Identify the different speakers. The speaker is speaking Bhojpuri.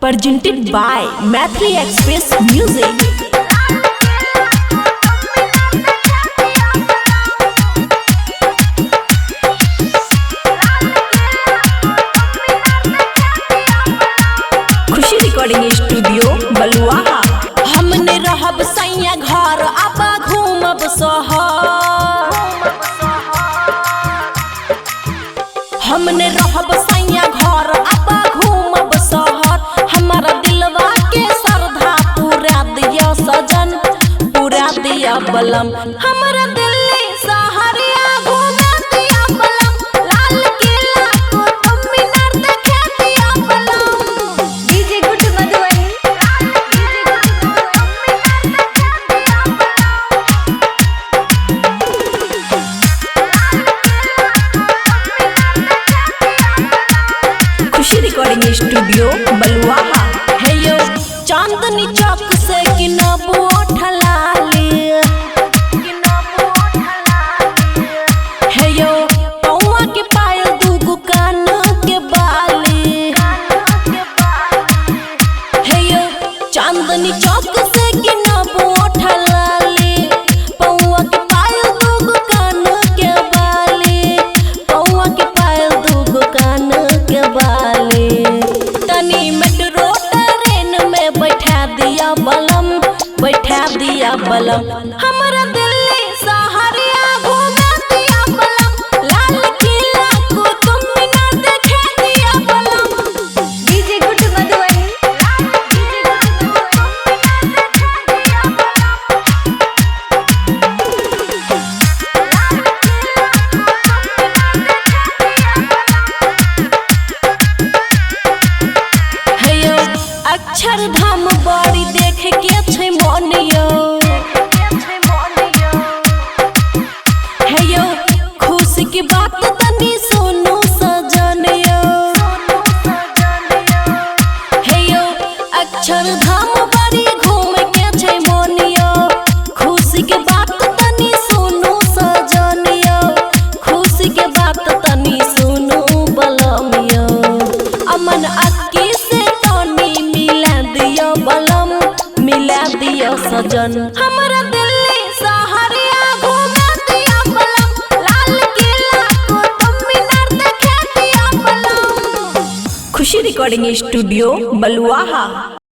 Speaker 1: Presented by Maithili Express Music. Khushi recording studio Baluaha. हमने रहब सैया घर अब घूमब सहर। हमने रहब सैया घर अब घूमब सहर। हमारा दिलवा के श्रद्धा पूरा दिया सजन, पूरा दिया बलम। हमारा दिल्ली सहरिया घूमा दिया बलम। लाल किला कुतुब मीनार देखा दिया बलम।
Speaker 2: डीजे गुड मधुबनी
Speaker 1: खुशी रिकॉर्डिंग स्टूडियो बलुआहा। है यो चांदनी चौक से किनब ओठलाली। है यो पौआ के पायल दूगो कान के बाली। है यो चांदनी चौक से किनब ओठलाली। पौआ के पायल दूगो कान के बाली। पौआ के पायल दूगो कान के बाली। तनी मेट्रो ट्रेन में बैठा दिया बलम, बैठा दिया बलम। हमारा दिल्ली सहरिया घूमा दिया बलम। लाल किला कुतुब मीनार देखा दिया बलम।
Speaker 2: डीजे गुड मधुबनी
Speaker 1: है यो अक्षरधाम बड़ी देख के छै मोनियो। है यो खुशी की बात तनी सुनू सजनियो। है यो अक्षरधाम बड़ी घूम के छै मोनियो। खुशी के बात तनी सुनू सजनियो। खुशी के बात तनी सुनू बलमियो। अमन अक्की से तनी मिला दियो बलम, मिला दियो सजन। हमारा दिल्ली सहरिया घूमा दिया बलम। लाल किला कुतुब मीनार देखा दिया बलम। खुशी रिकॉर्डिंग स्टूडियो बलुआहा।